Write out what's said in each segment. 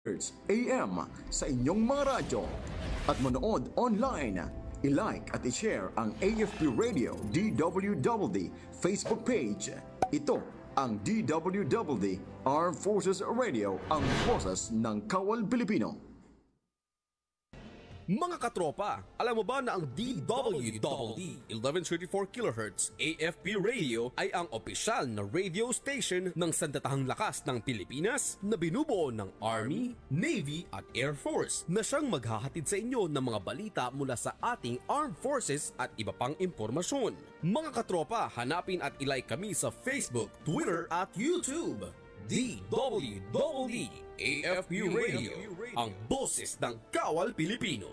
AM sa inyong mga radyo at manood online. I-like at i-share ang AFP Radio DWWD Facebook page. Ito ang DWWD Armed Forces Radio, ang boses ng Kawal Pilipino. Mga katropa, alam mo ba na ang DWWD 1134 kHz AFP Radio ay ang opisyal na radio station ng Sandatahang Lakas ng Pilipinas na binubuo ng Army, Navy at Air Force na siyang maghahatid sa inyo ng mga balita mula sa ating Armed Forces at iba pang impormasyon. Mga katropa, hanapin at ilike kami sa Facebook, Twitter at YouTube. DWWD AFP Radio, ang boses ng Kawal Pilipino.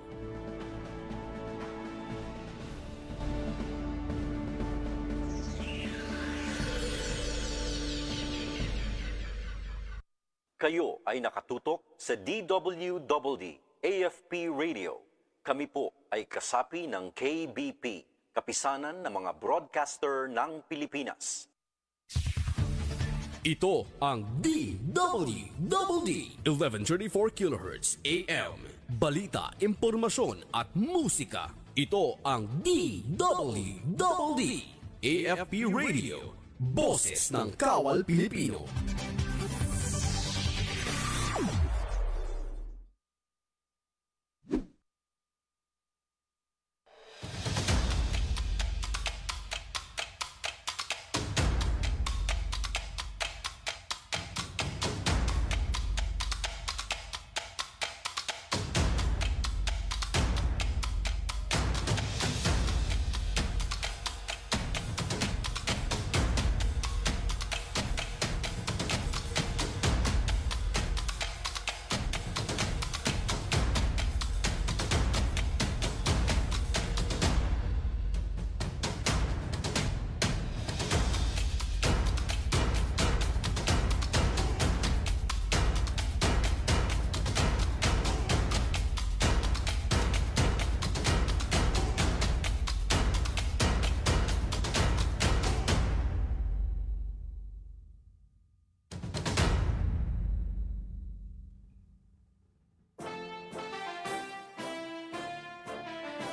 Kayo ay nakatutok sa DWWD AFP Radio. Kami po ay kasapi ng KBP, Kapisanan ng mga Broadcaster ng Pilipinas. Ito ang DWWD 1134 kHz AM. Balita, impormasyon at musika. Ito ang DWWD AFP Radio. Boses ng Kawal Pilipino.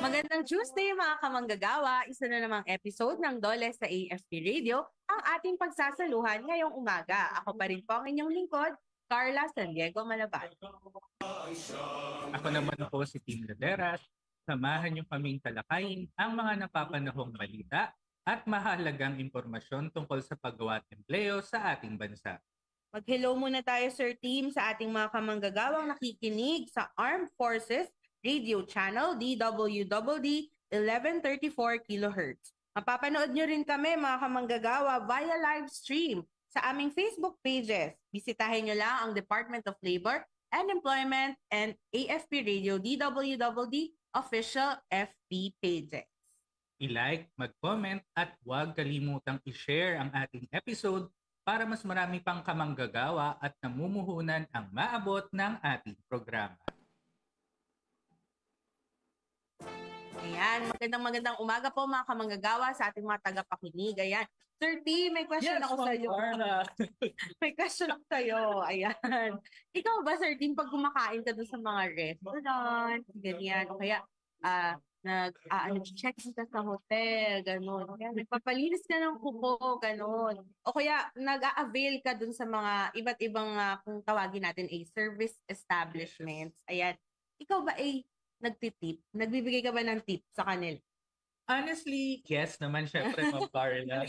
Magandang Tuesday mga kamanggagawa, isa na namang episode ng Dole sa AFP Radio, ang ating pagsasaluhan ngayong umaga. Ako pa rin po ang inyong lingkod, Carla San Diego Malaban. Ako naman po si Tim Laderas. Samahan niyo kaming talakayin ang mga napapanahong balita at mahalagang impormasyon tungkol sa paggawa at empleo sa ating bansa. Mag-hello muna tayo Sir Tim sa ating mga kamanggagawang nakikinig sa Armed Forces Radio Channel DWWD 1134 kHz. Mapapanood nyo rin kami mga kamanggagawa via live stream sa aming Facebook pages. Bisitahin nyo lang ang Department of Labor and Employment and AFP Radio DWWD official FB pages. I-like, mag-comment at huwag kalimutang i-share ang ating episode para mas marami pang kamanggagawa at namumuhunan ang maabot ng ating programa. Ayan, magandang umaga po mga kamanggagawa sa ating mga tagapakinig. Ayan. Sir T, may question ako sa iyo. May question ako sa iyo. Ayan. Ikaw ba, Sir T, pag kumakain ka doon sa mga restaurant, ganyan, o kaya check ka sa hotel, gano'n. Nagpapalinis ka ng kuko, gano'n. O kaya nag-a-avail ka doon sa mga iba't ibang, kung tawagin natin, service establishments. Ayan. Ikaw ba nagtitip? Nagbibigay ka ba ng tip sa kanila? Honestly, yes naman syempre, Ma'am Carla.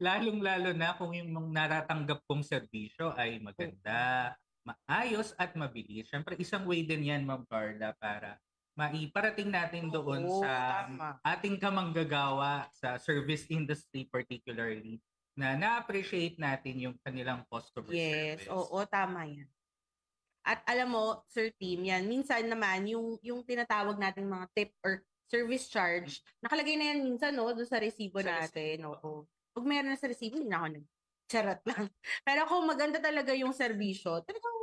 Lalong-lalo na kung yung naratanggap kong serbisyo ay maganda, maayos at mabilis. Syempre, isang way din yan, Ma'am Carla, para maiparating natin doon sa ating kamanggagawa sa service industry particularly na na-appreciate natin yung kanilang customer service. Yes, oo, tama yan. At alam mo, Sir Tim, yan, minsan naman, yung tinatawag natin mga tip or service charge, nakalagay na yan minsan, no, doon sa resibo natin. Oo. Pag meron na sa resibo, hindi na ako charot lang. Pero kung maganda talaga yung serbisyo, talagang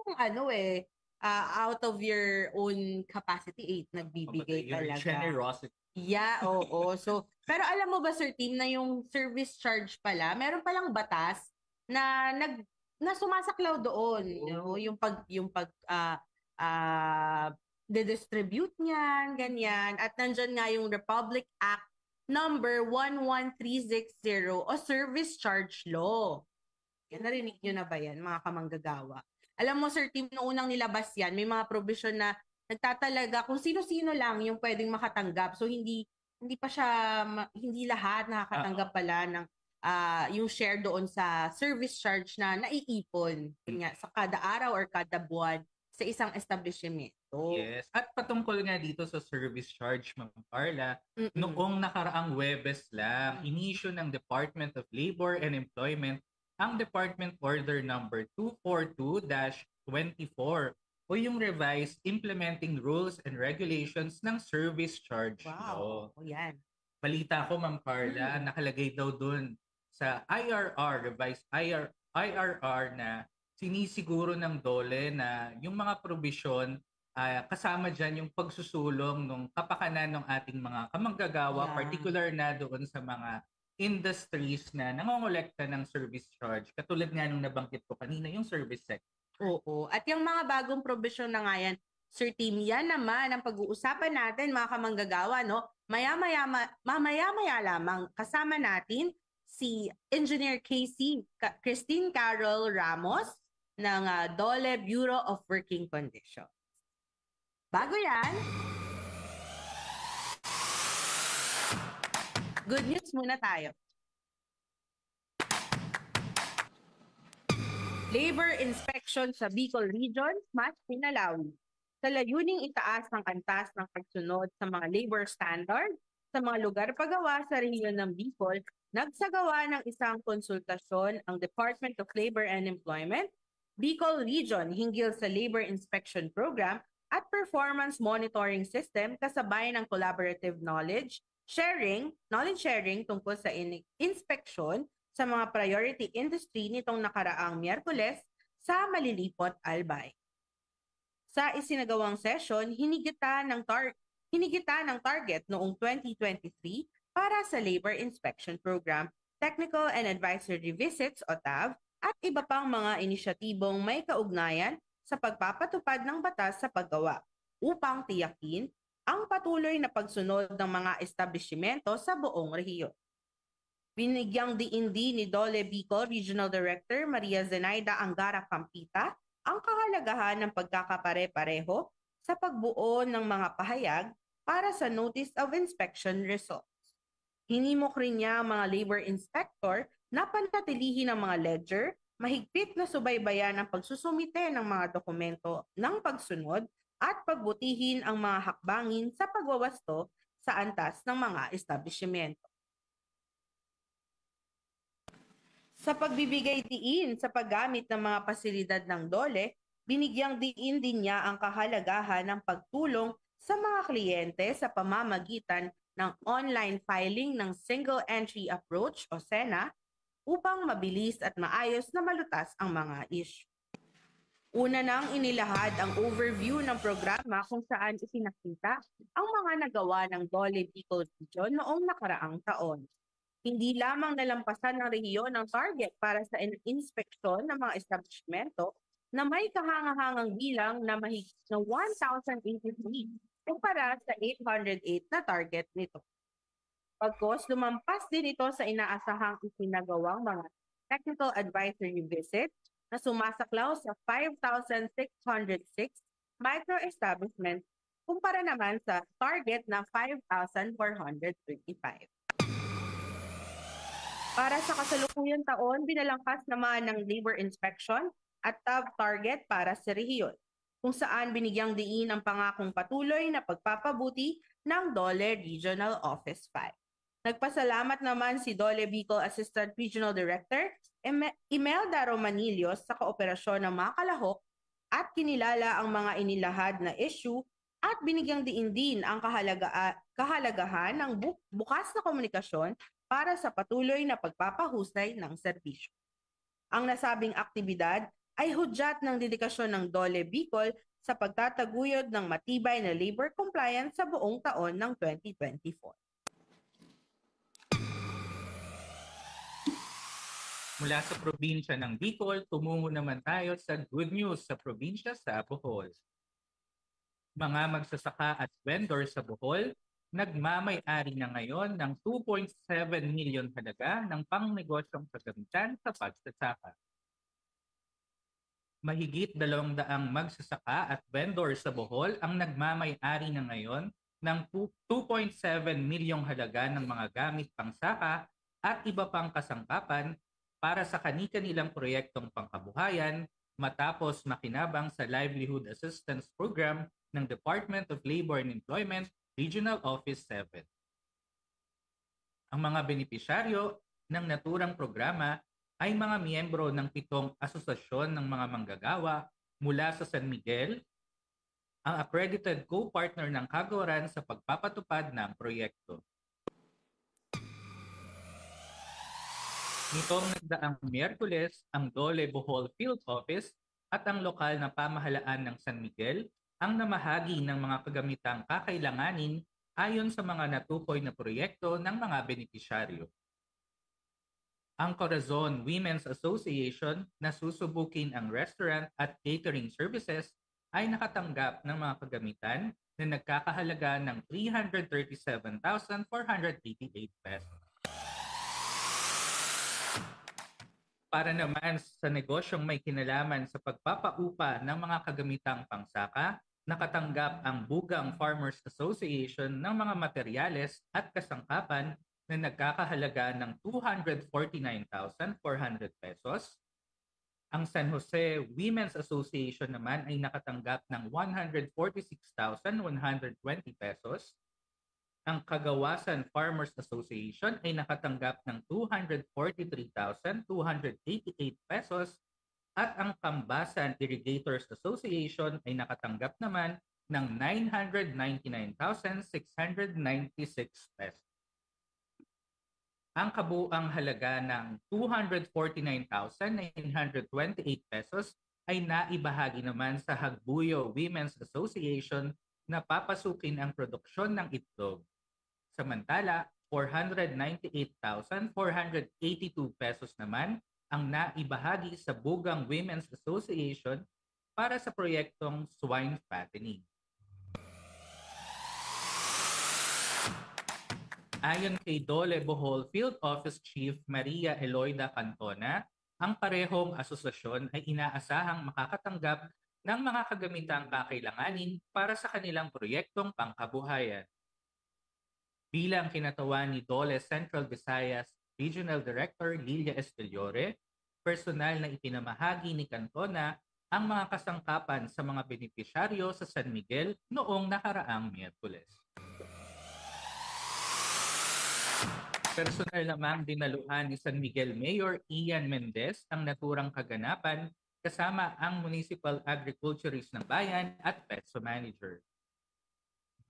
out of your own capacity, nagbibigay talaga. Generosity. Yeah, oo. So, pero alam mo ba, Sir Tim, na yung service charge pala, meron palang batas na sumasaklaw doon, no? Yung pag distribute niyan, ganyan. At nandyan nga yung Republic Act number 11360 o Service Charge Law. Yan, narinig nyo na ba yan, mga kamanggagawa? Alam mo, Sir Tim, noong unang nilabas yan, may mga provision na nagtatalaga kung sino-sino lang yung pwedeng makatanggap. So, hindi pa siya, hindi lahat nakakatanggap pala ng yung share doon sa service charge na naiipon nga, sa kada araw or kada buwan sa isang establishment. Yes. At patungkol nga dito sa service charge, Ma'am Carla, noong nakaraang Webes lang, inisyu ng Department of Labor and Employment ang Department Order number 242-24 o yung revised Implementing Rules and Regulations ng Service Charge Law. Wow. Yan. Balita ko, Ma'am Carla, nakalagay daw dun sa IRR, revised IRR na sinisiguro ng DOLE na yung mga probisyon kasama dyan yung pagsusulong ng kapakanan ng ating mga kamanggagawa, particular na doon sa mga industries na nangongolekta ng service charge. Katulad nga nung nabanggit ko kanina, yung service sector. Oo. At yung mga bagong provision na nga yan, Sir Tim, yan naman ang pag-uusapan natin, mga kamanggagawa, no? Mamaya-maya lamang kasama natin si Engineer Christine Carol Ramos ng DOLE Bureau of Working Conditions. Bago yan, good news muna tayo. Labor inspection sa Bicol Region, mas pinalawi. Sa layuning itaas ang antas ng pagsunod sa mga labor standard sa mga lugar pagawa sa rehiyon ng Bicol, nagsagawa ng isang konsultasyon ang Department of Labor and Employment, Bicol Region hinggil sa Labor Inspection Program at Performance Monitoring System kasabay ng collaborative knowledge sharing tungkol sa inspeksyon sa mga priority industry nitong nakaraang Miyerkules sa Malilipot, Albay. Sa isinagawang session, hinigitan ng target noong 2023 para sa Labor Inspection Program, Technical and Advisory Visits o TAV, at iba pang mga inisyatibong may kaugnayan sa pagpapatupad ng batas sa paggawa upang tiyakin ang patuloy na pagsunod ng mga establishmento sa buong rehiyon. Binigyang diindi ni DOLE Bicol Regional Director Maria Zenaida Angara Campita ang kahalagahan ng pagkakapare-pareho sa pagbuo ng mga pahayag para sa Notice of Inspection Results. Hinimok rin niya ang mga labor inspector na panatilihin ang mga ledger, mahigpit na subaybayan ang pagsusumite ng mga dokumento ng pagsunod at pagbutihin ang mga hakbangin sa pagwawasto sa antas ng mga establishmento. Sa pagbibigay diin sa paggamit ng mga pasilidad ng DOLE, binigyang diin din niya ang kahalagahan ng pagtulong sa mga kliyente sa pamamagitan ng online filing ng Single Entry Approach o SENA upang mabilis at maayos na malutas ang mga issue. Una nang inilahad ang overview ng programa kung saan ipinakita ang mga nagawa ng DOLE Bicol Region noong nakaraang taon. Hindi lamang nalampasan ng rehiyon ang target para sa inspeksyon ng mga establishmento na may kahangahangang bilang na mahigit na 1,083 kumpara sa 808 na target nito. Pagkos, lumampas din ito sa inaasahang isinagawang mga technical advisory visit na sumasaklaw sa 5,606 micro-establishments kumpara naman sa target na 5,425. Para sa kasalukuyang taon, binalangkas naman ng labor inspection at TAV target para sa rehiyon, kung saan binigyang diin ang pangakong patuloy na pagpapabuti ng DOLE Regional Office 5. Nagpasalamat naman si DOLE Bicol Assistant Regional Director Imelda Romanillos sa kooperasyon ng mga kalahok at kinilala ang mga inilahad na issue at binigyang diin din ang kahalagahan ng bukas na komunikasyon para sa patuloy na pagpapahusay ng serbisyo. Ang nasabing aktibidad ay hudyat ng dedikasyon ng DOLE Bicol sa pagtataguyod ng matibay na labor compliance sa buong taon ng 2024. Mula sa probinsya ng Bicol, tumungo naman tayo sa good news sa probinsya sa Bohol. Mga magsasaka at vendor sa Bohol, nagmamay-ari na ngayon ng 2.7 million halaga ng pangnegosyong kagamitan sa pagsasaka. Mahigit 200 magsasaka at vendor sa Bohol ang nagmamay-ari na ngayon ng 2.7 milyong halaga ng mga gamit pangsaka at iba pang kasangkapan para sa kani-kanilang proyektong pangkabuhayan matapos makinabang sa Livelihood Assistance Program ng Department of Labor and Employment Regional Office 7. Ang mga benepisyaryo ng naturang programa ay mga miyembro ng 7 asosasyon ng mga manggagawa mula sa San Miguel, ang accredited co-partner ng Kagawaran sa pagpapatupad ng proyekto. Nitong nagdaang Miyerkules, ang Dole Bohol Field Office at ang lokal na pamahalaan ng San Miguel ang namahagi ng mga kagamitang kakailanganin ayon sa mga natukoy na proyekto ng mga benepisyaryo. Ang Corazon Women's Association na susubukin ang restaurant at catering services ay nakatanggap ng mga kagamitan na nagkakahalaga ng 337,488 pesos. Para naman sa negosyong may kinalaman sa pagpapaupa ng mga kagamitang pangsaka, nakatanggap ang Bugang Farmers Association ng mga materyales at kasangkapan na nagkakahalaga ng 249,400 pesos. Ang San Jose Women's Association naman ay nakatanggap ng 146,120 pesos. Ang Kagawasan Farmers Association ay nakatanggap ng 243,288 pesos at ang Kambasan Irrigators Association ay nakatanggap naman ng 999,696 pesos. Ang kabuang halaga ng 249,928 pesos ay naibahagi naman sa Hagbuyo Women's Association na papasukin ang produksyon ng itlog. Samantala, 498,482 pesos naman ang naibahagi sa Bugang Women's Association para sa proyektong swine fattening. Ayon kay Dole Bohol Field Office Chief Maria Eloida Cantona, ang parehong asosasyon ay inaasahang makakatanggap ng mga kagamitang kakailanganin para sa kanilang proyektong pangkabuhayan. Bilang kinatawan ni Dole Central Visayas Regional Director Lilia Esteliore, personal na ipinamahagi ni Cantona ang mga kasangkapan sa mga benepisyaryo sa San Miguel noong nakaraang Miyerkules. Personal namang dinaluhan ni San Miguel Mayor Ian Mendez ang naturang kaganapan kasama ang Municipal Agriculturist ng Bayan at PESO Manager.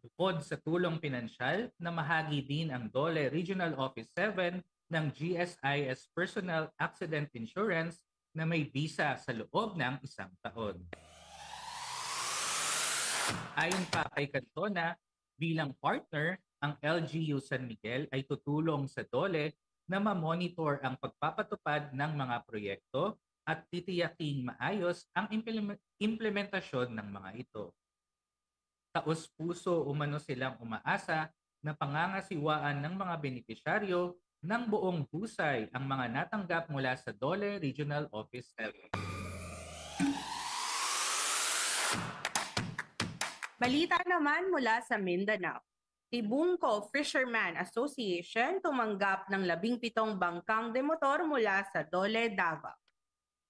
Bukod sa tulong pinansyal, namahagi din ang Dole Regional Office 7 ng GSIS Personal Accident Insurance na may visa sa loob ng 1 taon. Ayon pa kay Cantona, bilang partner, ang LGU San Miguel ay tutulong sa Dole na ma-monitor ang pagpapatupad ng mga proyekto at titiyaking maayos ang implementasyon ng mga ito. Taos-puso umano silang umaasa na pangangasiwaan ng mga benepisyaryo ng buong husay ang mga natanggap mula sa Dole Regional Office 7. Balita naman mula sa Mindanao. Tibungco Fisherman Association tumanggap ng 17 bangkang demotor mula sa Dole, Davao.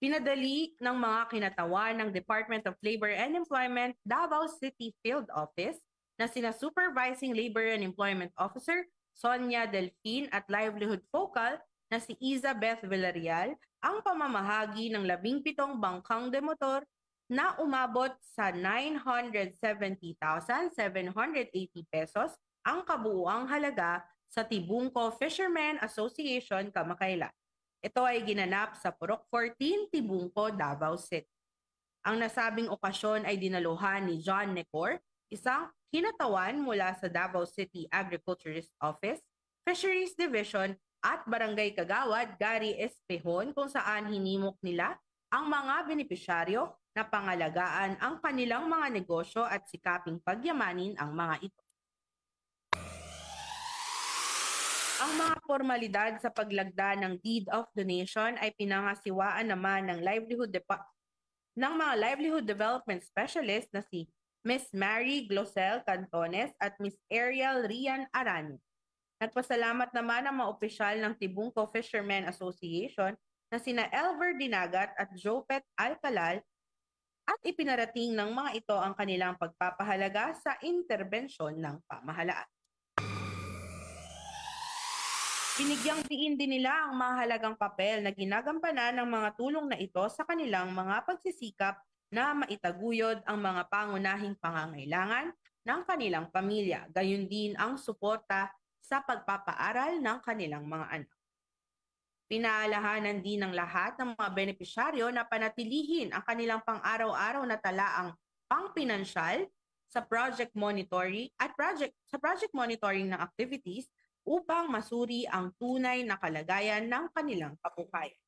Pinadali ng mga kinatawan ng Department of Labor and Employment Davao City Field Office na sina Supervising Labor and Employment Officer Sonia Delfin at Livelihood Focal na si Isabeth Villarreal ang pamamahagi ng 17 bangkang demotor na umabot sa 970,780 pesos ang kabuuang halaga sa Tibungco Fishermen Association kamakailan. Ito ay ginanap sa Purok 14, Tibungco, Davao City. Ang nasabing okasyon ay dinaluhan ni John Necor, isang kinatawan mula sa Davao City Agriculturist Office, Fisheries Division at Barangay Kagawad, Gary Espejon kung saan hinimok nila ang mga benepisyaryo na pangalagaan ang kanilang mga negosyo at sikaping pagyamanin ang mga ito. Ang mga formalidad sa paglagda ng Deed of Donation ay pinangasiwaan naman ng mga livelihood development specialist na si Miss Mary Glosel Cantones at Miss Ariel Rian Arani. Nagpasalamat naman ang mga opisyal ng Tibungco Fishermen Association na sina Elver Dinagat at Jopet Alcalal at ipinarating ng mga ito ang kanilang pagpapahalaga sa interbensyon ng pamahalaan. Binigyang diin din nila ang mahalagang papel na ginagampanan ng mga tulong na ito sa kanilang mga pagsisikap na maitaguyod ang mga pangunahing pangangailangan ng kanilang pamilya, gayon din ang suporta sa pagpapaaral ng kanilang mga anak. Pinaalahanan din ng lahat ng mga benepisyaryo na panatilihin ang kanilang pang-araw-araw na talaang pang-pinansyal sa project monitoring ng activities upang masuri ang tunay na kalagayan ng kanilang kabuhayan.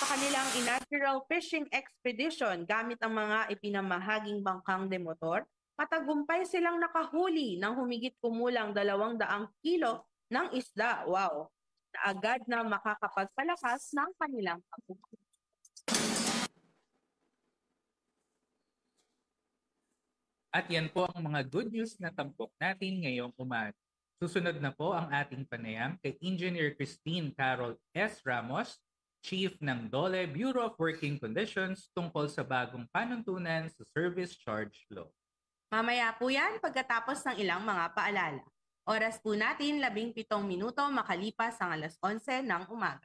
Sa kanilang inaugural fishing expedition gamit ang mga ipinamahaging bangkang demotor, matagumpay silang nakahuli ng humigit kumulang 200 kilo ng isda. Wow! Na agad na makakapagpalakas ng kanilang kabuhayan. At yan po ang mga good news na tampok natin ngayong umaga. Susunod na po ang ating panayam kay Engineer Christine Carol S. Ramos, Chief ng DOLE Bureau of Working Conditions tungkol sa bagong panuntunan sa Service Charge Law. Mamaya po yan pagkatapos ng ilang mga paalala. Oras po natin 17 minuto makalipas ang 11:00 ng umaga.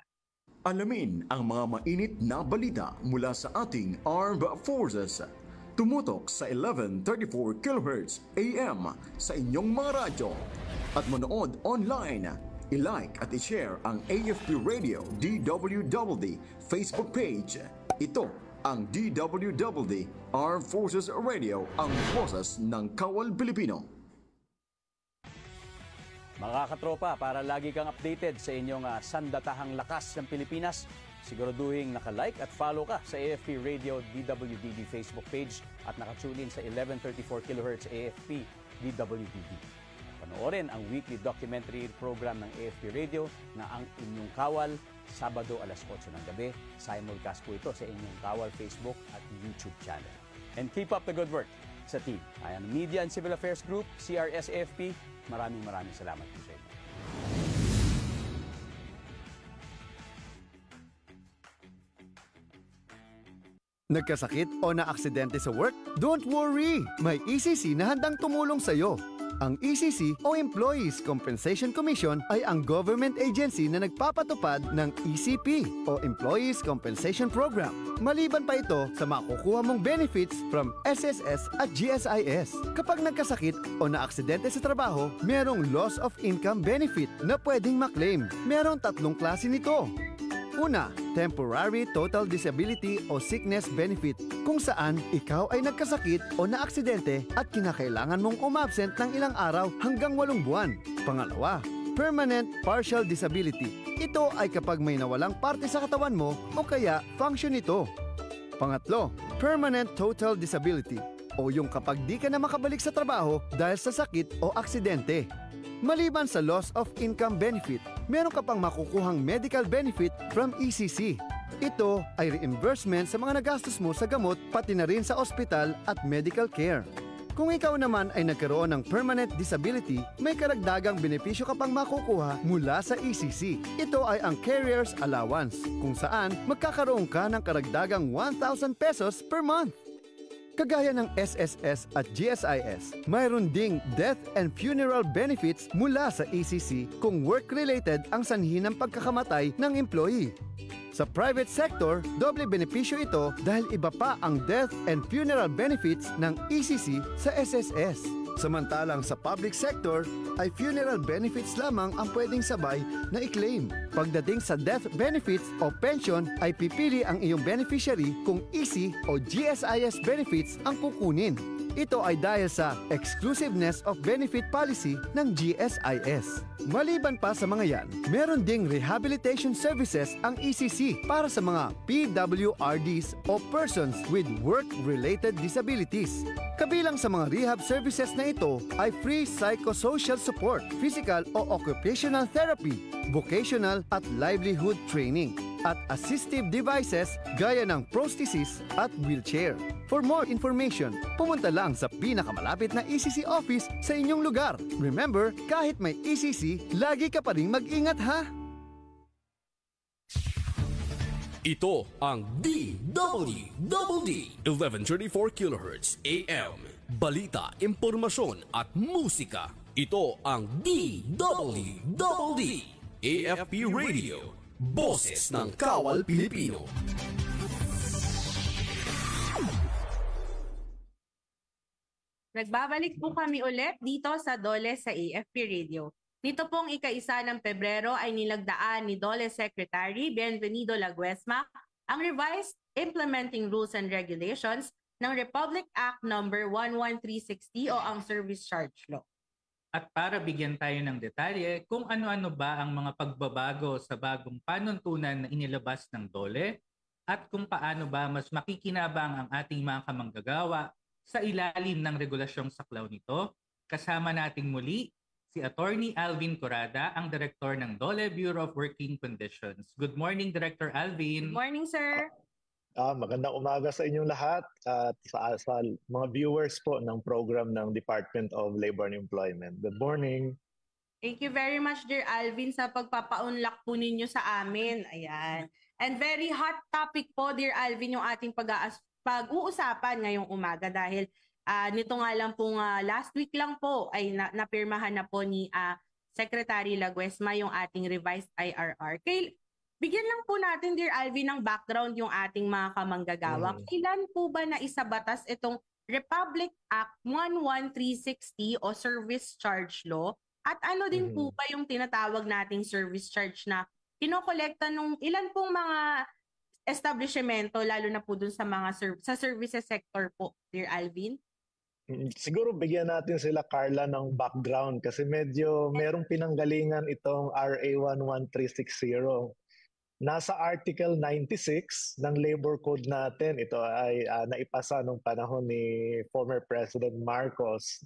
Alamin ang mga mainit na balita mula sa ating Armed Forces. Tumutok sa 1134 kHz AM sa inyong mga radyo. At manood online. I-like at i-share ang AFP Radio DWWD Facebook page. Ito ang DWWD Armed Forces Radio, ang boses ng Kawal Pilipino. Mga katropa, para lagi kang updated sa inyong sandatahang lakas ng Pilipinas, siguraduhin naka-like at follow ka sa AFP Radio DWDD Facebook page at naka-tune in sa 1134 kHz AFP DWDD. Panoorin ang weekly documentary program ng AFP Radio na Ang Inyong Kawal, Sabado alas 8 ng gabi. Simulcast po ito sa inyong Kawal Facebook at YouTube channel. And keep up the good work sa team. Ayan, Media and Civil Affairs Group, CRS-AFP, maraming salamat po sa inyo. Nagkasakit o naaksidente sa work? Don't worry! May ECC na handang tumulong sa'yo. Ang ECC o Employees Compensation Commission ay ang government agency na nagpapatupad ng ECP o Employees Compensation Program. Maliban pa ito sa makukuha mong benefits from SSS at GSIS. Kapag nagkasakit o naaksidente sa trabaho, merong loss of income benefit na pwedeng maklaim. Merong 3 klase nito. Una, temporary total disability o sickness benefit, kung saan ikaw ay nagkasakit o naaksidente at kinakailangan mong umabsent ng ilang araw hanggang 8 buwan. Pangalawa, permanent partial disability. Ito ay kapag may nawalang parte sa katawan mo o kaya function ito. Pangatlo, permanent total disability o yung kapag di ka na makabalik sa trabaho dahil sa sakit o aksidente. Maliban sa loss of income benefit, meron ka pang makukuhang medical benefit from ECC. Ito ay reimbursement sa mga nagastos mo sa gamot pati na rin sa ospital at medical care. Kung ikaw naman ay nagkaroon ng permanent disability, may karagdagang benepisyo ka pang makukuha mula sa ECC. Ito ay ang Carrier's Allowance, kung saan magkakaroon ka ng karagdagang 1,000 pesos per month. Kagaya ng SSS at GSIS, mayroon ding death and funeral benefits mula sa ECC kung work-related ang sanhi ng pagkakamatay ng employee. Sa private sector, doble benepisyo ito dahil iba pa ang death and funeral benefits ng ECC sa SSS. Samantalang sa public sector, ay funeral benefits lamang ang pwedeng sabay na i-claim. Pagdating sa death benefits o pension, ay pipili ang iyong beneficiary kung EC o GSIS benefits ang kukunin. Ito ay dahil sa exclusiveness of benefit policy ng GSIS. Maliban pa sa mga yan, meron ding rehabilitation services ang ECC para sa mga PWRDs o persons with work-related disabilities. Kabilang sa mga rehab services na ito ay free psychosocial support, physical o occupational therapy, vocational at livelihood training, at assistive devices gaya ng prosthesis at wheelchair. For more information, pumunta lang sa pinakamalapit na ECC office sa inyong lugar. Remember, kahit may ECC, lagi ka pa rin mag-ingat ha! Ito ang DWDD 1134 kHz AM. Balita, impormasyon at musika. Ito ang DWDD AFP Radio. Boses ng Kawal Pilipino. Nagbabalik po kami ulit dito sa DOLE sa AFP Radio. Nito pong ika-1 ng Pebrero ay nilagdaan ni DOLE Secretary Bienvenido Laguesma ang revised Implementing Rules and Regulations ng Republic Act No. 11360 o ang Service Charge Law. At para bigyan tayo ng detalye kung ano-ano ba ang mga pagbabago sa bagong panuntunan na inilabas ng DOLE at kung paano ba mas makikinabang ang ating mga kamanggagawa sa ilalim ng regulasyong saklaw nito, kasama nating muli si Attorney Alvin Corrada, ang Director ng DOLE Bureau of Working Conditions. Good morning, Director Alvin. Good morning, sir. Magandang umaga sa inyong lahat at sa mga viewers po ng program ng Department of Labor and Employment. Good morning. Thank you very much, dear Alvin, sa pagpapaunlak po ninyo sa amin. Ayan. And very hot topic po, dear Alvin, yung ating pag-uusapan ngayong umaga dahil nito nga lang pong last week lang po ay napirmahan na po ni Secretary Laguesma yung ating revised IRR. Bigyan lang po natin, dear Alvin, ng background yung ating mga kamanggagawa. Kailan po ba naisabatas itong Republic Act 11360 o Service Charge Law? At ano din po ba yung tinatawag nating service charge na kinokolekta nung ilan pong mga establishmento, lalo na po dun sa mga sa services sector po, dear Alvin? Siguro bigyan natin sila, Carla, ng background kasi medyo merong pinanggalingan itong RA 11360. Nasa Article 96 ng Labor Code natin, ito ay naipasa nung panahon ni former President Marcos,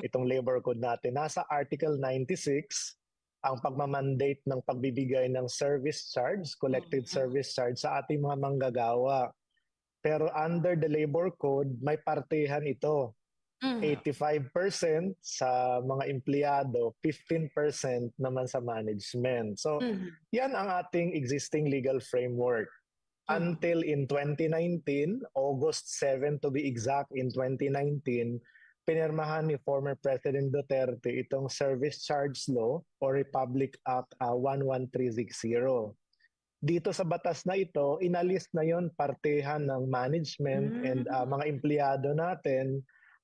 itong Labor Code natin. Nasa Article 96, ang pagmamandate ng pagbibigay ng service charge, collected service charge sa ating mga manggagawa. Pero under the Labor Code, may partihan ito. 85% sa mga empleyado, 15% naman sa management. So, yan ang ating existing legal framework. Until in 2019, August 7 to be exact, in 2019, pinirmahan ni former President Duterte itong Service Charge Law o Republic Act 11360. Dito sa batas na ito, inalis na yon partihan ng management and mga empleyado natin.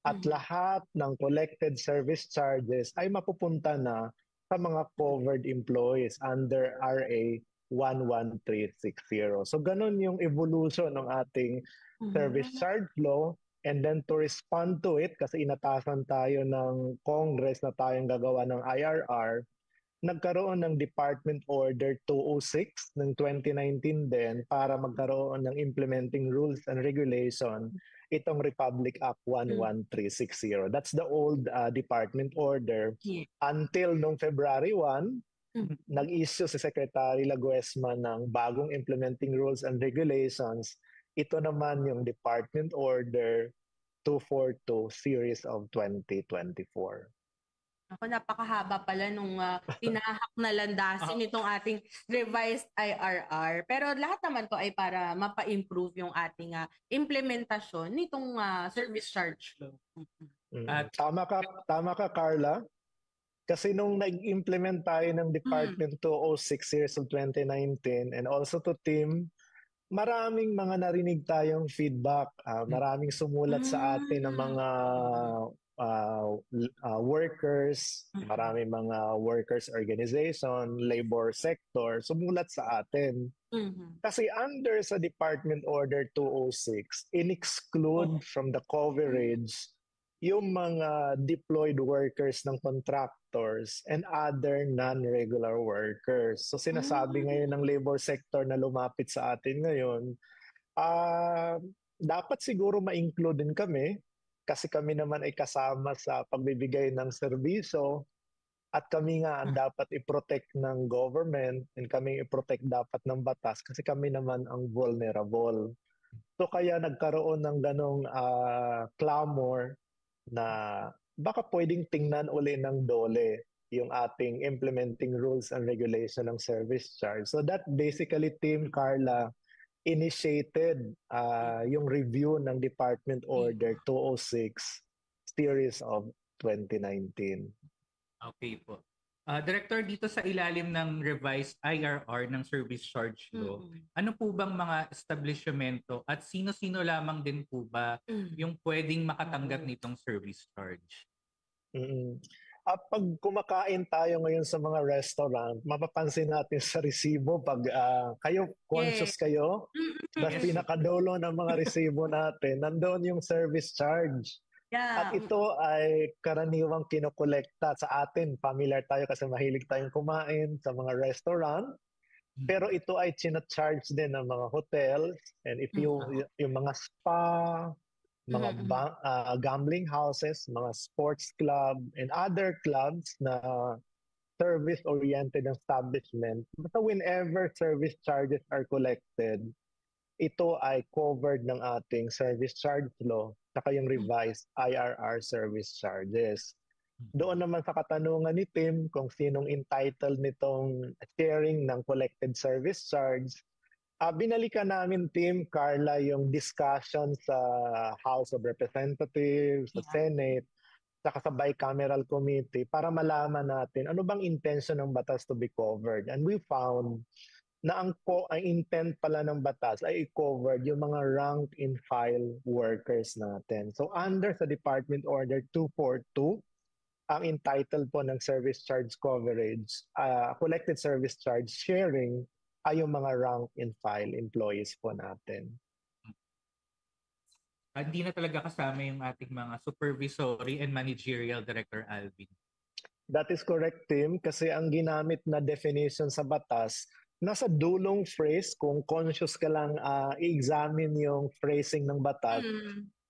At lahat ng collected service charges ay mapupunta na sa mga covered employees under RA 11360. So ganun yung evolution ng ating service charge law. And then to respond to it, kasi inatasan tayo ng Congress na tayong gagawa ng IRR, nagkaroon ng Department Order 206 ng 2019 din para magkaroon ng implementing rules and regulation itong Republic Act 11360. That's the old department order. Until noong February 1, nag-issue si Secretary Laguesma ng bagong implementing rules and regulations. Ito naman yung Department Order 242 Series of 2024. Ako, napakahaba pala nung tinahak na landasin itong ating revised IRR. Pero lahat naman to ay para mapa-improve yung ating implementasyon nitong service charge law. Tama ka, Carla. Kasi nung nag-implement tayo ng Department 206 Series of 2019 and also to team, maraming mga narinig tayong feedback. Maraming sumulat sa atin ng mga workers, maraming mga workers organization, labor sector, sumulat sa atin. Kasi under sa Department Order 206, in-exclude from the coverage yung mga deployed workers ng contractors and other non-regular workers. So sinasabi ngayon ng labor sector na lumapit sa atin ngayon, dapat siguro ma-include din kami kasi kami naman ay kasama sa pagbibigay ng serbisyo at kami nga ang dapat i-protect ng government and kami i-protect dapat ng batas kasi kami naman ang vulnerable. So kaya nagkaroon ng ganong clamor na baka pwedeng tingnan uli ng DOLE yung ating implementing rules and regulation ng service charge. So that basically, Team Carla, initiated yung review ng Department Order 206 series of 2019. Okay po. Director, dito sa ilalim ng revised IRR ng Service Charge Law, ano po bang mga establishmento at sino-sino lamang din po ba yung pwedeng makatanggap nitong service charge? Pag kumakain tayo ngayon sa mga restaurant, mapapansin natin sa resibo pag kayo conscious kayo, sa pinakadulo ng mga resibo natin, nandoon yung service charge. Yeah. At ito ay karaniwang kinokolekta sa atin. Familiar tayo kasi mahilig tayong kumain sa mga restaurant. Pero ito ay charge din ng mga hotels and if yung mga spa, mga gambling houses, mga sports club, and other clubs na service-oriented establishment. Basta whenever service charges are collected, ito ay covered ng ating service charge law saka yung revised IRR service charges. Doon naman sa katanungan ni Tim kung sinong entitled nitong sharing ng collected service charge, binalikan namin, Tim, Carla, yung discussion sa House of Representatives, sa Senate, saka sa bicameral committee para malaman natin ano bang intention ng batas to be covered. And we found na ang intent pala ng batas ay i-covered yung mga rank and file workers natin. So under sa Department Order 242, ang entitled po ng service charge coverage, collected service charge sharing ay yung mga rank and file employees po natin. Hindi na talaga kasama yung ating mga supervisory and managerial, Director Alvin. That is correct, Tim, kasi ang ginamit na definition sa batas, nasa dulong phrase, kung conscious ka lang i-examine yung phrasing ng batas,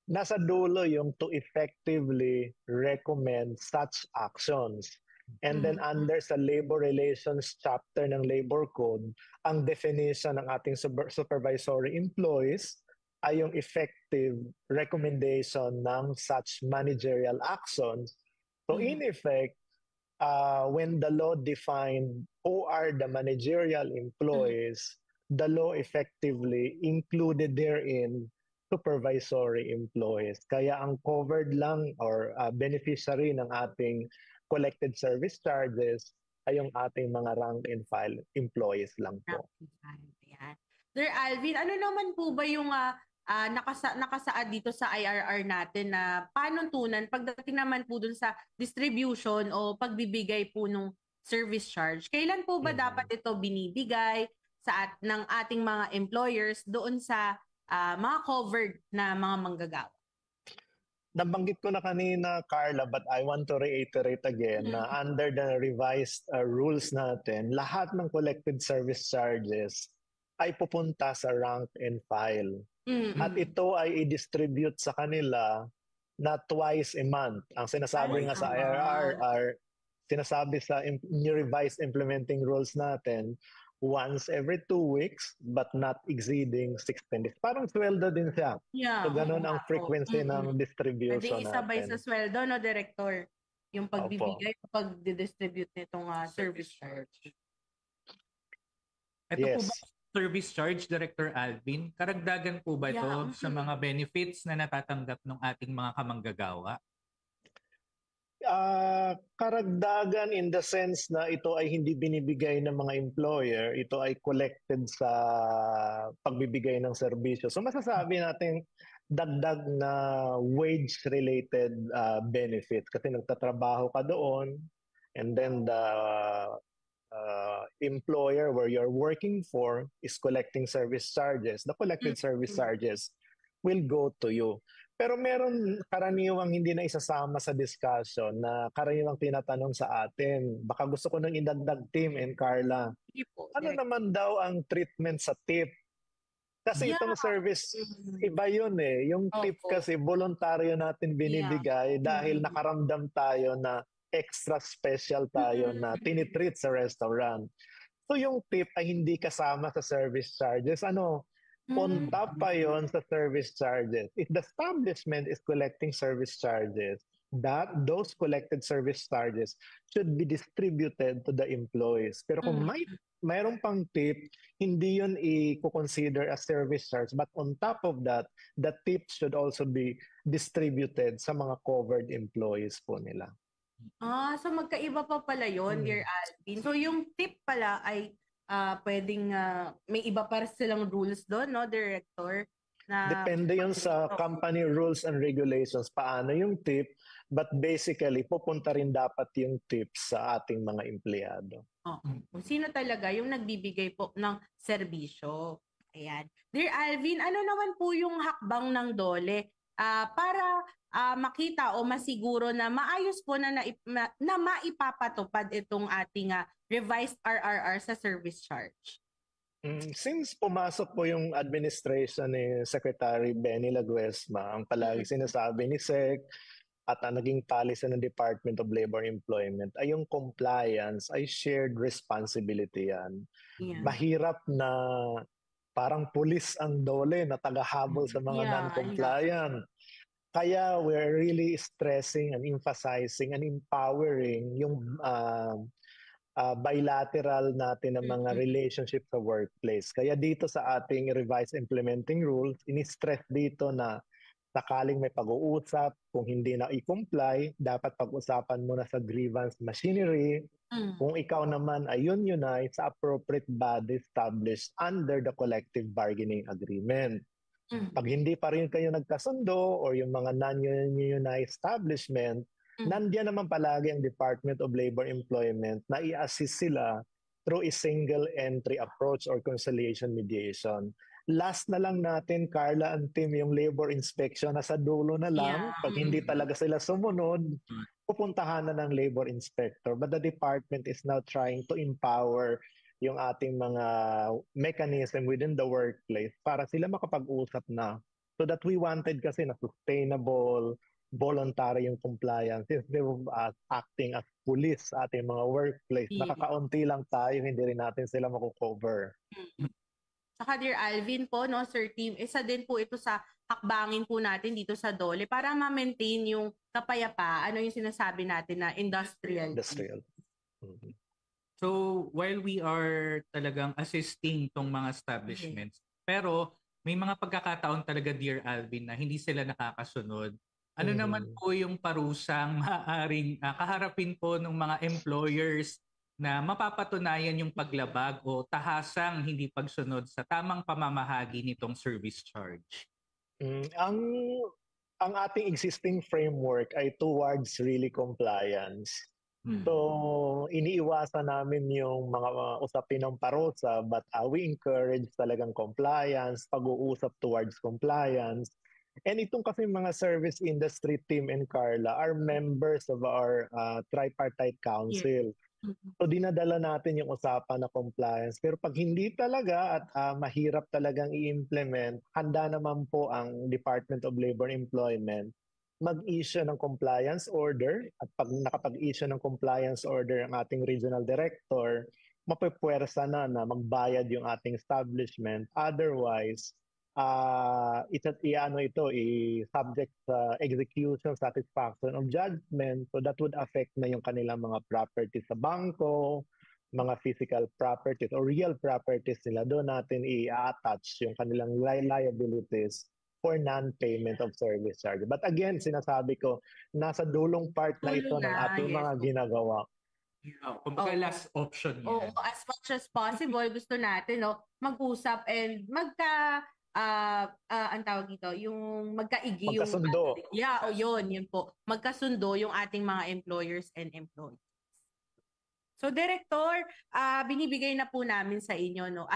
nasa dulo yung to effectively recommend such actions. And then under sa labor relations chapter ng labor code, ang definition ng ating supervisory employees ay yung effective recommendation ng such managerial actions. So in effect, when the law defined who are the managerial employees, the law effectively included therein supervisory employees. Kaya ang covered lang or beneficiary ng ating collected service charges ay yung ating mga rank and file employees lang po. Sir Alvin, ano naman po ba yung nakasaad dito sa IRR natin na panuntunan pagdating naman po dun sa distribution o pagbibigay po ng service charge? Kailan po ba dapat ito binibigay ng ating mga employers doon sa mga covered na mga manggagawa? Nabanggit ko na kanina, Carla, but I want to reiterate again na under the revised rules natin, lahat ng collected service charges ay pupunta sa rank and file. At ito ay i-distribute sa kanila na twice a month. Ang sinasabi nga sa IRR, sinasabi sa new revised implementing rules natin, once every 2 weeks but not exceeding 16 days. Parang sweldo din siya. Yeah, so ganun ang frequency ng distribution natin. Pwede isabay natin. sa sweldo, no, Director? Yung pagbibigay o pag-distribute nitong service charge. Ito po ba service charge, Director Alvin? Karagdagan po ba ito sa mga benefits na natatanggap ng ating mga kamanggagawa? Karagdagan in the sense na ito ay hindi binibigay ng mga employer, ito ay collected sa pagbibigay ng serbisyo. So masasabi natin dagdag na wage-related benefit kasi nagtatrabaho ka doon and then the employer where you're working for is collecting service charges. The collected service charges will go to you. Pero meron karaniwang hindi na isasama sa discussion na karaniwang tinatanong sa atin. Baka gusto ko nang idagdag, Tim and Carla. Sige po, Ano direct. naman daw ang treatment sa tip? Kasi Yeah. itong service, Mhm. iba yun eh. Yung tip Opo. kasi voluntaryo natin binibigay dahil Mhm. nakaramdam tayo na extra special tayo na tinitreat sa restaurant. So yung tip ay hindi kasama sa service charges. On top pa yon sa service charges. If the establishment is collecting service charges, those collected service charges should be distributed to the employees. Pero kung mayroon pang tip, hindi yun i-consider as service charge. But on top of that, the tip should also be distributed sa mga covered employees po nila. So magkaiba pa pala yon, Dear Alvin. So yung tip pala ay pwedeng may iba pa silang rules doon, no, Director? Depende yun sa company rules and regulations, paano yung tip, but basically, pupunta rin dapat yung tips sa ating mga empleyado. Kung sino talaga yung nagbibigay po ng serbisyo. Ayan. Dear Alvin, ano naman po yung hakbang ng DOLE para makita o masiguro na maayos po na maipapatupad itong ating revised RRR sa service charge? Since pumasok po yung administration ni Secretary Benny Laguesma, ang palagi sinasabi ni SEC at ang naging policy ng Department of Labor and Employment ay yung compliance ay shared responsibility yan. Yeah. Mahirap na parang pulis ang DOLE na tagahabol sa mga non-compliant. Kaya we're really stressing and emphasizing and empowering yung bilateral natin ng mga relationship sa workplace. Kaya dito sa ating revised implementing rules, ini-stress dito na sakaling may pag-uusap, kung hindi na i-comply, dapat pag-usapan mo na sa grievance machinery. Kung ikaw naman ay unionized sa appropriate body established under the collective bargaining agreement. Pag hindi pa rin kayo nagkasundo or yung mga non-unionized establishment, nandiyan naman palagi ang Department of Labor Employment na i-assist sila through a single entry approach or conciliation mediation. Last na lang natin, Carla and Tim, yung labor inspection na sa dulo na lang. Pag hindi talaga sila sumunod, pupuntahan na ng labor inspector. But the department is now trying to empower yung ating mga mechanism within the workplace para sila makapag-usap na. So that we wanted kasi na sustainable, voluntary yung compliance since they were acting as police sa ating mga workplace. Nakakaunti lang tayo, hindi rin natin sila makukover. Saka Dear Alvin po, no, Sir Team, isa din po ito sa hakbangin po natin dito sa DOLE para ma-maintain yung kapayapaan, ano yung sinasabi natin na industrial. So while we are talagang assisting tong mga establishments, pero may mga pagkakataon talaga, Dear Alvin, na hindi sila nakakasunod. Ano naman po yung parusang maaaring kaharapin po ng mga employers na mapapatunayan yung paglabag o tahasang hindi pagsunod sa tamang pamamahagi nitong service charge? Ang ating existing framework ay towards really compliance. So, iniiwasan namin yung mga usapin ng parusa, but we encourage talagang compliance, pag-uusap towards compliance. And itong kasi mga service industry, Tim and Carla, are members of our tripartite council. So dinadala natin yung usapan na compliance. Pero pag hindi talaga at mahirap talagang i-implement, handa naman po ang Department of Labor and Employment mag-issue ng compliance order. At pag nakapag-issue ng compliance order ang ating regional director, mapipwersa na magbayad yung ating establishment. Otherwise, subject sa execution, satisfaction of judgment. So that would affect na yung kanilang mga properties sa bangko, mga physical properties or real properties nila. Doon natin i-attach yung kanilang liabilities for non-payment of service charge. But again, sinasabi ko, nasa dulong part na ito ng ating mga ginagawa. Kumbaga last option yan. Oo, as much as possible, gusto natin mag-usap and ang tawag dito, yung magkaigi yung magkasundo. Yun po. Magkasundo yung ating mga employers and employees. So Director, binibigay na po namin sa inyo, no.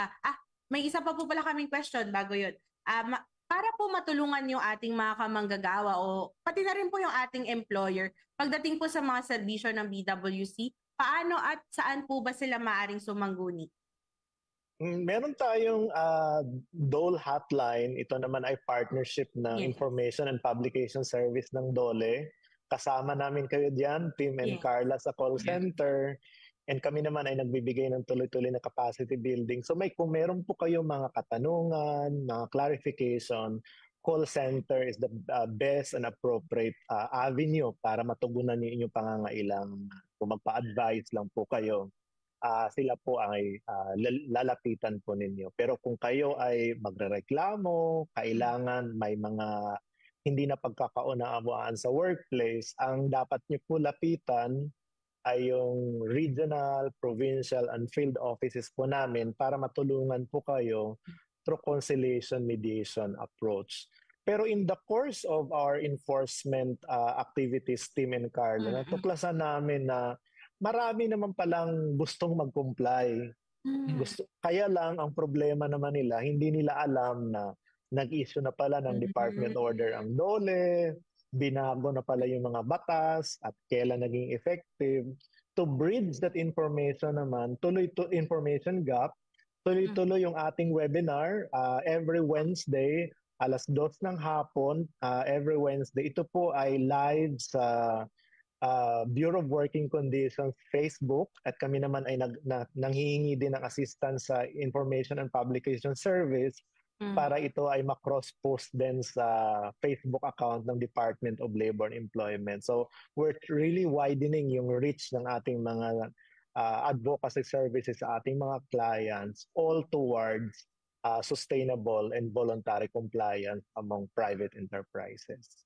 May isa pa po pala kaming question bago yun. para po matulungan yung ating mga kamanggagawa o pati na rin po yung ating employer pagdating po sa mga serbisyo ng BWC, paano at saan po ba sila maaring sumangguni? Meron tayong DOLE hotline. Ito naman ay partnership ng Yes. Information and Publication Service ng DOLE. Kasama namin kayo diyan, Tim and Yes. Carla sa call Yes. center. And kami naman ay nagbibigay ng tuloy-tuloy na capacity building. So kung meron po kayong mga katanungan, mga clarification, call center is the best and appropriate avenue para matugunan niyo inyong pangangailangan. Kung magpa-advise lang po kayo, sila po ay lalapitan po ninyo. Pero kung kayo ay magrereklamo, kailangan may mga hindi na pagkakaunawaan sa workplace, ang dapat niyo po lapitan ay yung regional, provincial, and field offices po namin para matulungan po kayo through conciliation mediation approach. Pero in the course of our enforcement activities, Tim and Carla, natuklasan namin na marami naman palang gustong mag-comply. Kaya lang, ang problema naman nila, hindi nila alam na nag-issue na pala ng department order ang DOLE, binago na pala yung mga batas at kailan naging effective. To bridge that information naman, information gap, tuloy-tuloy yung ating webinar every Wednesday, 2:00 ng hapon, every Wednesday. Ito po ay live sa Bureau of Working Conditions Facebook at kami naman ay nanghihingi din ng assistance sa Information and Publication Service para ito ay ma-cross-post din sa Facebook account ng Department of Labor and Employment. So we're really widening yung reach ng ating mga advocacy services sa ating mga clients all towards sustainable and voluntary compliance among private enterprises.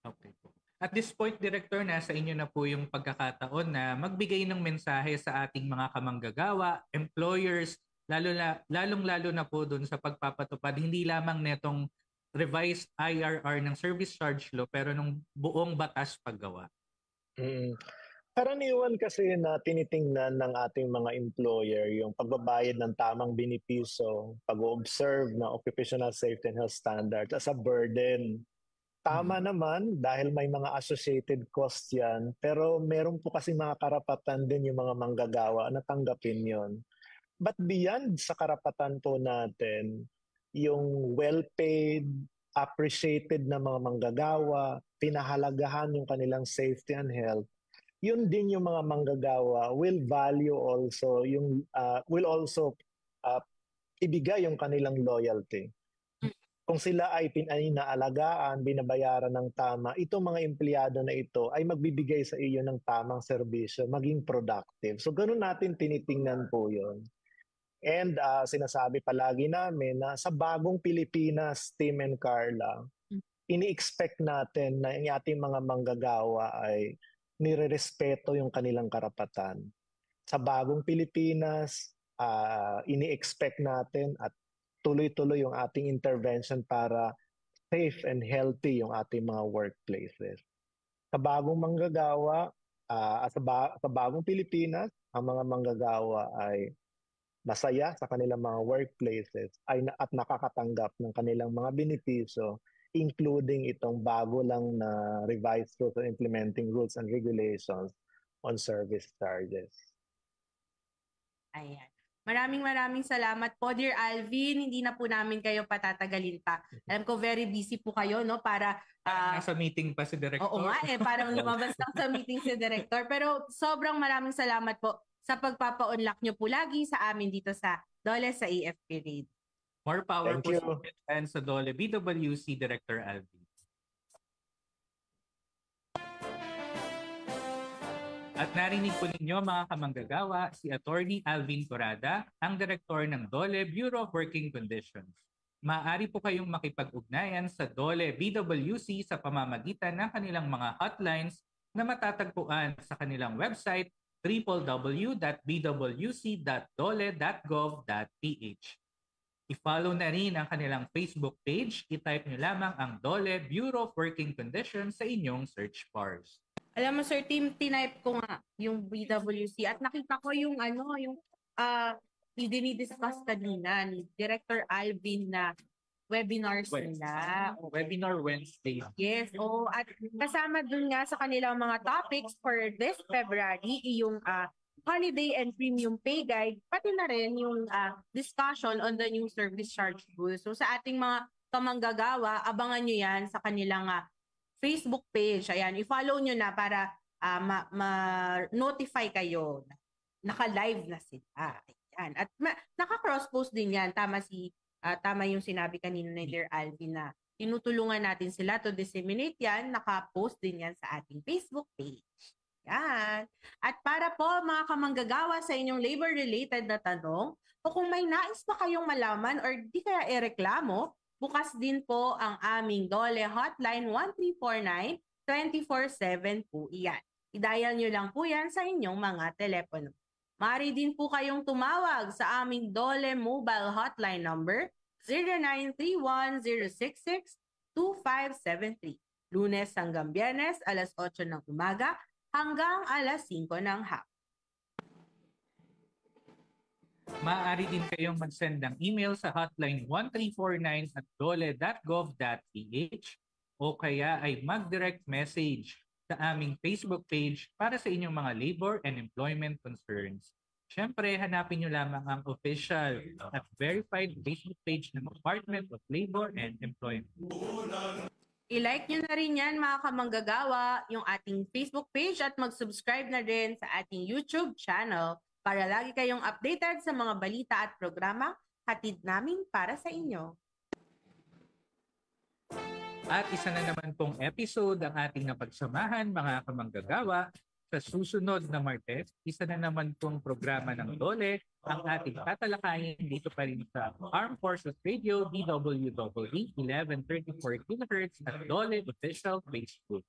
Okay po. At this point, Director, nasa inyo na po yung pagkakataon na magbigay ng mensahe sa ating mga kamanggagawa, employers, lalong-lalo na po doon sa pagpapatupad, hindi lamang netong revised IRR ng Service Charge Law, pero ng buong batas paggawa. Karaniwan kasi na tinitingnan ng ating mga employer yung pagbabayad ng tamang benepisyo, pag-observe ng occupational safety and health standards as a burden. Tama naman dahil may mga associated costs yan, pero meron po kasi mga karapatan din yung mga manggagawa na tanggapin yon. But beyond sa karapatan po natin, yung well-paid, appreciated na mga manggagawa, pinahalagahan yung kanilang safety and health, yun din yung mga manggagawa will value also, will also ibigay yung kanilang loyalty. Kung sila ay inaalagaan, binabayaran ng tama, itong mga empleyado na ito ay magbibigay sa iyo ng tamang serbisyo, maging productive. So ganun natin tinitingnan po yun. And sinasabi palagi namin na sa bagong Pilipinas, Tim and Carla, ini-expect natin na yung ating mga manggagawa ay nire-respeto yung kanilang karapatan. Sa bagong Pilipinas, ini-expect natin at tuloy-tuloy yung ating intervention para safe and healthy yung ating mga workplaces. Sa bagong manggagawa, sa bagong Pilipinas, ang mga manggagawa ay masaya sa kanilang mga workplaces at nakakatanggap ng kanilang mga benepisyo, including itong bago lang na revised rules on implementing rules and regulations on service charges. Ayan. Maraming salamat po, Dear Alvin. Hindi na po namin kayo patatagalin pa. Alam ko very busy po kayo, no? Para nasa meeting pa si Director. Oo nga parang lumabas lang sa meeting si Director. Pero sobrang maraming salamat po sa pagpapa-unlock nyo po lagi sa amin dito sa DOLE sa AFP Radio. More power Thank po you. sa DOLE BWC Director Alvin. At narinig po ninyo mga kamanggagawa si Attorney Alvin Corrada, ang Direktor ng DOLE Bureau of Working Conditions. Maaari po kayong makipag-ugnayan sa DOLE BWC sa pamamagitan ng kanilang mga hotlines na matatagpuan sa kanilang website www.bwc.dole.gov.ph. I-follow na rin ang kanilang Facebook page. I-type nyo lamang ang DOLE Bureau of Working Conditions sa inyong search bars. Alam mo, Sir Tim, tinype ko nga yung BWC at nakita ko yung yung dinidiscuss kanina ni Director Alvin na webinars nila. Webinar Wednesday. Yes, at kasama dun nga sa kanilang mga topics for this February, yung holiday and premium pay guide, pati na rin yung discussion on the new service charge rules. So sa ating mga kamanggagawa, abangan nyo yan sa kanilang Facebook page. Ayan, i-follow nyo na para ma-notify kayo. Naka-live na sila. Ayan. At naka-cross-post din yan. Tama yung sinabi kanina ni Dear Alvin na tinutulungan natin sila to disseminate yan. Naka-post din yan sa ating Facebook page. Yan. At para po mga kamanggagawa sa inyong labor-related na tanong, o kung may nais pa kayong malaman or di kaya ireklamo, bukas din po ang aming DOLE hotline 1349 24/7 po iyan. I-dial nyo lang po yan sa inyong mga telepono. Maaari din po kayong tumawag sa aming DOLE mobile hotline number 0931-066-2573. Lunes hanggang Biyernes, alas 8 ng umaga hanggang alas 5 ng hapon. Maaari din kayong mag-send ng email sa hotline 1349@dole.gov.ph o kaya ay mag-direct message sa aming Facebook page para sa inyong mga labor and employment concerns. Siyempre, hanapin nyo lamang ang official at verified Facebook page ng Department of Labor and Employment. I-like nyo na rin yan mga kamanggagawa, yung ating Facebook page at mag-subscribe na rin sa ating YouTube channel para lagi kayong updated sa mga balita at programa hatid namin para sa inyo. At isa na naman pong episode ang ating napagsamahan mga kamanggagawa. Sa susunod na Martes, isa na naman pong programa ng DOLE ang ating tatalakayin dito pa rin sa Armed Forces Radio DWDD 1134 kHz at DOLE Official Facebook.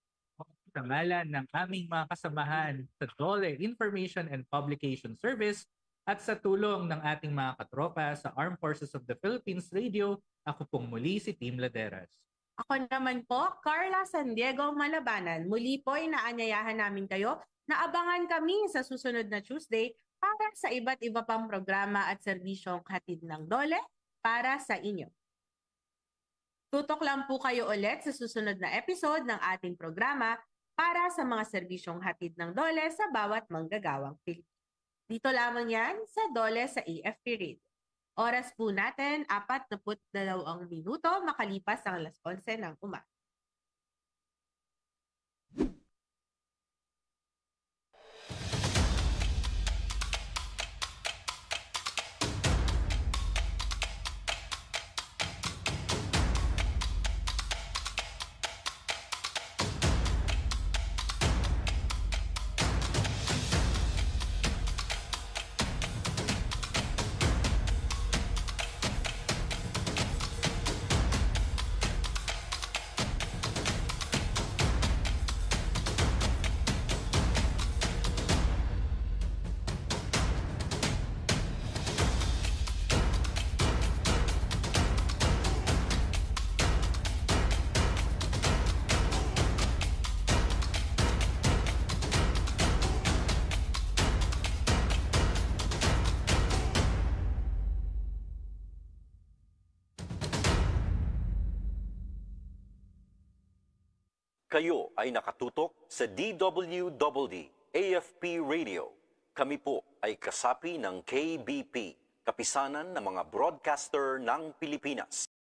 Sa ngalan ng aming mga kasamahan sa DOLE Information and Publication Service at sa tulong ng ating mga katropa sa Armed Forces of the Philippines Radio, ako pong muli si Team Laderas. Ako naman po, Carla San Diego Malabanan. Muli po inaanyayahan namin kayo na abangan kami sa susunod na Tuesday para sa iba't iba pang programa at serbisyong hatid ng DOLE para sa inyo. Tutok lang po kayo ulit sa susunod na episode ng ating programa para sa mga serbisyong hatid ng DOLE sa bawat manggagawang Pilipino. Dito lamang yan sa DOLE sa AFP Radio. Oras po natin, 42 minuto makalipas ang alas 11 ng umaga. Kayo ay nakatutok sa DWDD AFP Radio. Kami po ay kasapi ng KBP, Kapisanan ng mga Broadcaster ng Pilipinas.